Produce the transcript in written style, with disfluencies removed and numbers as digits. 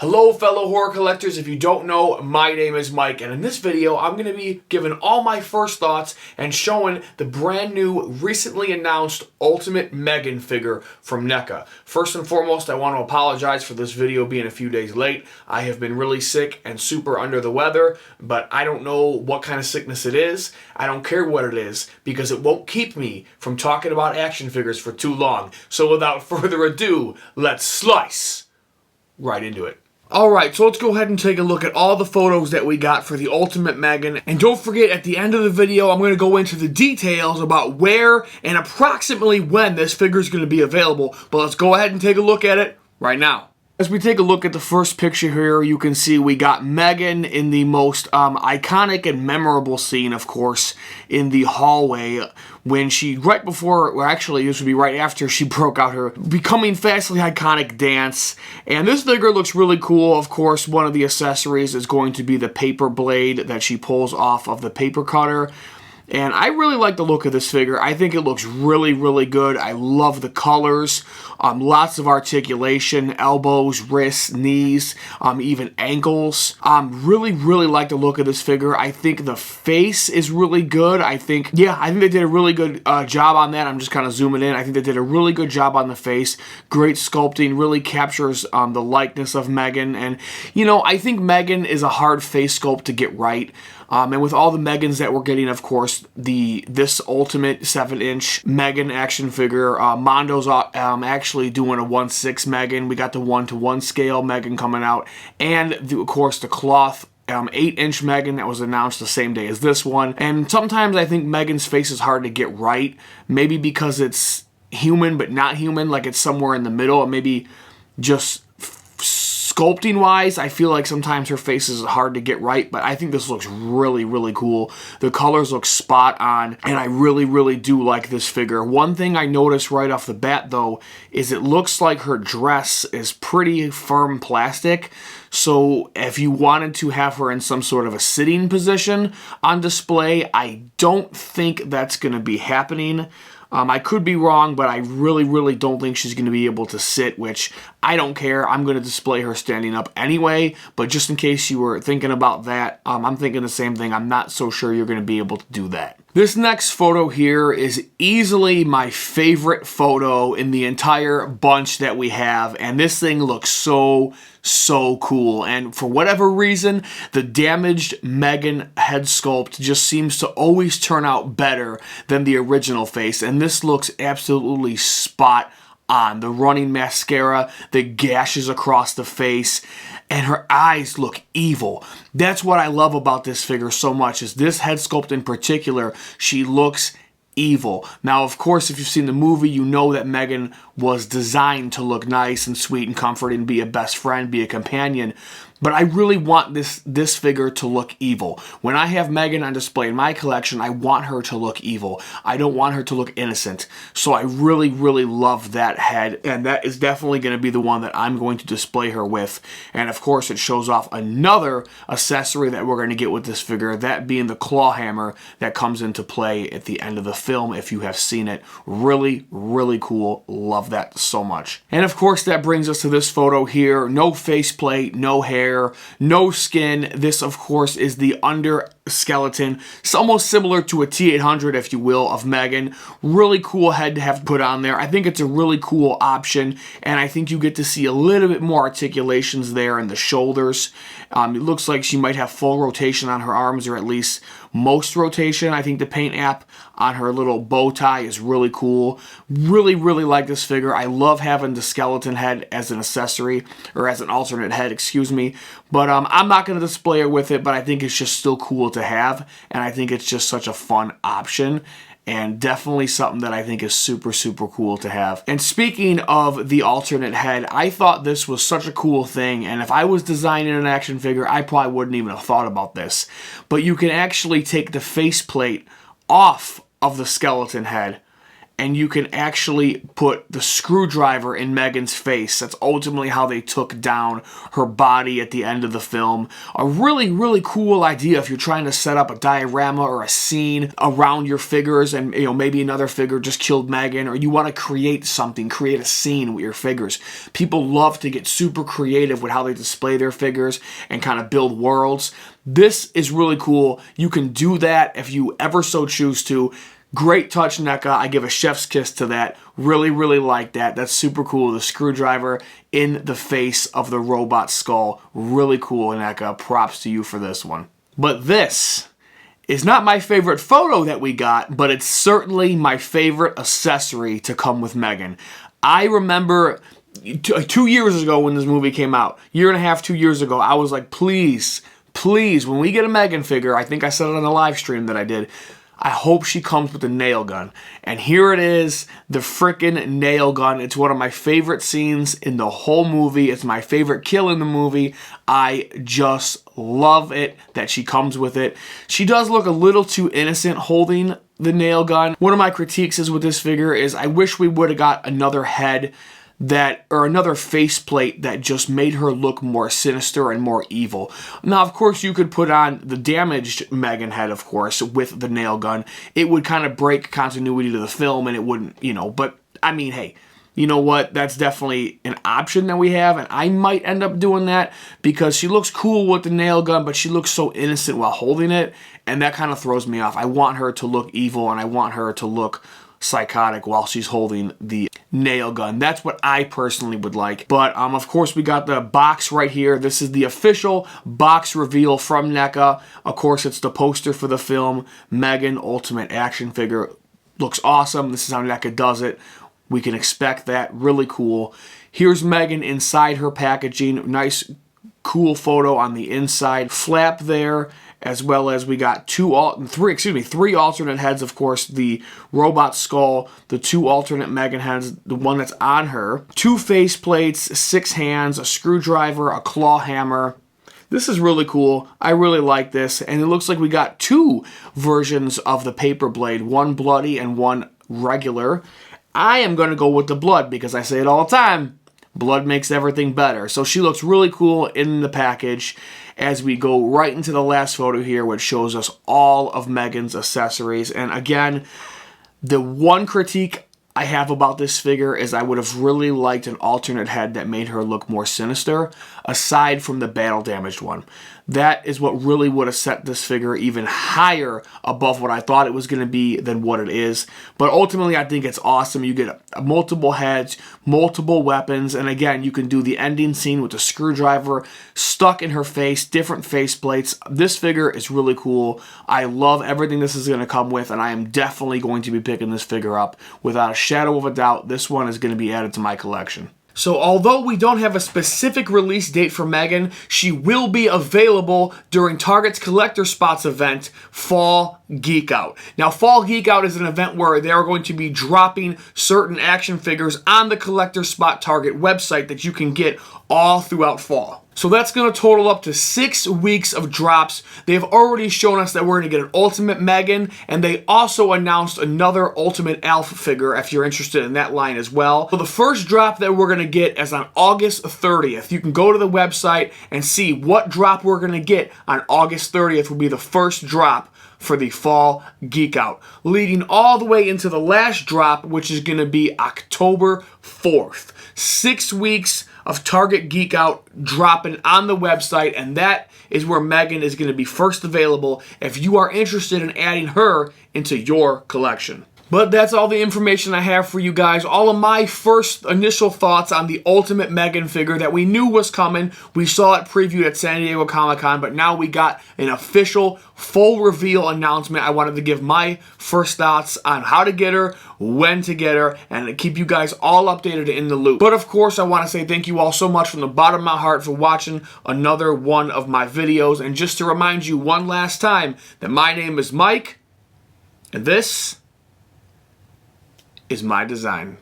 Hello fellow horror collectors, if you don't know, my name is Mike, and in this video I'm going to be giving all my first thoughts and showing the brand new, recently announced Ultimate M3GAN figure from Neca. First and foremost, I want to apologize for this video being a few days late. I have been really sick and super under the weather, but I don't know what kind of sickness it is. I don't care what it is, because it won't keep me from talking about action figures for too long. So without further ado, let's slice right into it. Alright, so let's go ahead and take a look at all the photos that we got for the Ultimate M3GAN. And don't forget, at the end of the video, I'm going to go into the details about where and approximately when this figure is going to be available. But let's go ahead and take a look at it right now. As we take a look at the first picture here, you can see we got M3GAN in the most iconic and memorable scene, of course, in the hallway when she, right before, well actually this would be right after she broke out her becoming fastly iconic dance. And this figure looks really cool. Of course, one of the accessories is going to be the paper blade that she pulls off of the paper cutter. And I really like the look of this figure. I think it looks really, really good. I love the colors. Lots of articulation, elbows, wrists, knees, even ankles. Really, really like the look of this figure. I think the face is really good. I think they did a really good job on that. I'm just kind of zooming in. I think they did a really good job on the face. Great sculpting. Really captures the likeness of M3GAN. And, you know, I think M3GAN is a hard face sculpt to get right. And with all the M3GANs that we're getting, of course, this Ultimate 7-inch M3GAN action figure, Mondo's actually doing a 1/6 M3GAN. We got the 1:1 scale M3GAN coming out, and of course the cloth 8-inch M3GAN that was announced the same day as this one. And sometimes I think M3GAN's face is hard to get right, maybe because it's human but not human, like it's somewhere in the middle, and maybe just sculpting wise, I feel like sometimes her face is hard to get right, but I think this looks really, really cool. The colors look spot on, and I really, really do like this figure. One thing I noticed right off the bat, though, is it looks like her dress is pretty firm plastic. So if you wanted to have her in some sort of a sitting position on display, I don't think that's going to be happening. I could be wrong, but I really, really don't think she's going to be able to sit, which I don't care. I'm going to display her standing up anyway, but just in case you were thinking about that, I'm thinking the same thing. I'm not so sure you're going to be able to do that. This next photo here is easily my favorite photo in the entire bunch that we have, and this thing looks so cool. And for whatever reason, the damaged M3GAN head sculpt just seems to always turn out better than the original face, and this looks absolutely spot on. The running mascara, the gashes across the face, and her eyes look evil. That's what I love about this figure so much, is this head sculpt in particular. She looks evil. Now, of course, if you've seen the movie, you know that M3GAN was designed to look nice and sweet and comforting, be a best friend, be a companion. But I really want this figure to look evil. When I have M3GAN on display in my collection, I want her to look evil. I don't want her to look innocent. So I really, really love that head, and that is definitely going to be the one that I'm going to display her with. And of course, it shows off another accessory that we're going to get with this figure, that being the claw hammer that comes into play at the end of the film if you have seen it. Really, really cool. Love that so much. And of course, that brings us to this photo here. No faceplate, no hair, no skin. This, of course, is the under skeleton. It's almost similar to a T800, if you will, of M3GAN. Really cool head to have put on there. I think it's a really cool option, and I think you get to see a little bit more articulations there in the shoulders. It looks like she might have full rotation on her arms, or at least most rotation. I think the paint app on her little bow tie is really cool. Really, really like this figure. I love having the skeleton head as an accessory, or as an alternate head, excuse me. But I'm not going to display her with it, but I think it's just still cool to have, and I think it's just such a fun option, and definitely something that I think is super, super cool to have. And speaking of the alternate head, I thought this was such a cool thing, and if I was designing an action figure, I probably wouldn't even have thought about this. But you can actually take the faceplate off of the skeleton head, and you can actually put the screwdriver in Megan's face. That's ultimately how they took down her body at the end of the film. A really, really cool idea if you're trying to set up a diorama or a scene around your figures, and maybe another figure just killed Megan, or you want to create something, create a scene with your figures. People love to get super creative with how they display their figures and kind of build worlds. This is really cool. You can do that if you ever so choose to. Great touch, NECA. I give a chef's kiss to that. Really, really like that. That's super cool. The screwdriver in the face of the robot skull. Really cool, NECA. Props to you for this one. But this is not my favorite photo that we got, but it's certainly my favorite accessory to come with Megan. I remember 2 years ago when this movie came out, year and a half, 2 years ago, I was like, please, when we get a Megan figure, I think I said it on the live stream that I did, I hope she comes with a nail gun. And here it is, the frickin' nail gun. It's one of my favorite scenes in the whole movie. It's my favorite kill in the movie. I just love it that she comes with it. She does look a little too innocent holding the nail gun. One of my critiques is with this figure is I wish we would have got another head or another faceplate that just made her look more sinister and more evil. Now, of course, you could put on the damaged Megan head, of course, with the nail gun. It would kind of break continuity to the film, and it wouldn't, but I mean, hey, you know what? That's definitely an option that we have, and I might end up doing that because she looks cool with the nail gun, but she looks so innocent while holding it, and that kind of throws me off. I want her to look evil, and I want her to look psychotic while she's holding the nail gun. That's what I personally would like. But of course, we got the box right here. This is the official box reveal from NECA. Of course, it's the poster for the film, Megan Ultimate action figure. Looks awesome. This is how NECA does it. We can expect that. Really cool. Here's Megan inside her packaging. Nice, cool photo on the inside. Flap there, as well as we got three alternate heads, of course, the robot skull, the two alternate Megan heads, the one that's on her, 2 face plates, 6 hands, a screwdriver, a claw hammer. This is really cool. I really like this, and it looks like we got 2 versions of the paper blade, one bloody and one regular. I am going to go with the blood because I say it all the time. Blood makes everything better. So she looks really cool in the package as we go right into the last photo here, which shows us all of Megan's accessories. And again, the one critique I have about this figure is I would have really liked an alternate head that made her look more sinister, aside from the battle damaged one. That is what really would have set this figure even higher above what I thought it was going to be than what it is. But ultimately, I think it's awesome. You get multiple heads, multiple weapons, and again, you can do the ending scene with the screwdriver stuck in her face, different face plates. This figure is really cool. I love everything this is going to come with, and I am definitely going to be picking this figure up. Without a shadow of a doubt, this one is going to be added to my collection. So although we don't have a specific release date for Megan, she will be available during Target's Collector Spots event, Fall Geek Out. Now, Fall Geek Out is an event where they are going to be dropping certain action figures on the Collector Spot Target website that you can get all throughout fall. So that's going to total up to 6 weeks of drops. They've already shown us that we're going to get an Ultimate Megan, and they also announced another Ultimate Alf figure if you're interested in that line as well. So the first drop that we're going to get is on August 30th. You can go to the website and see what drop we're going to get on August 30th will be the first drop for the Fall Geek Out, leading all the way into the last drop, which is going to be October 4th. 6 weeks of Target Geek Out dropping on the website, and that is where Megan is going to be first available if you are interested in adding her into your collection. But that's all the information I have for you guys. All of my first initial thoughts on the Ultimate Megan figure that we knew was coming. We saw it previewed at San Diego Comic-Con, but now we got an official full reveal announcement. I wanted to give my first thoughts on how to get her, when to get her, and to keep you guys all updated in the loop. But of course, I want to say thank you all so much from the bottom of my heart for watching another one of my videos. And just to remind you one last time that my name is Mike, and this is my design.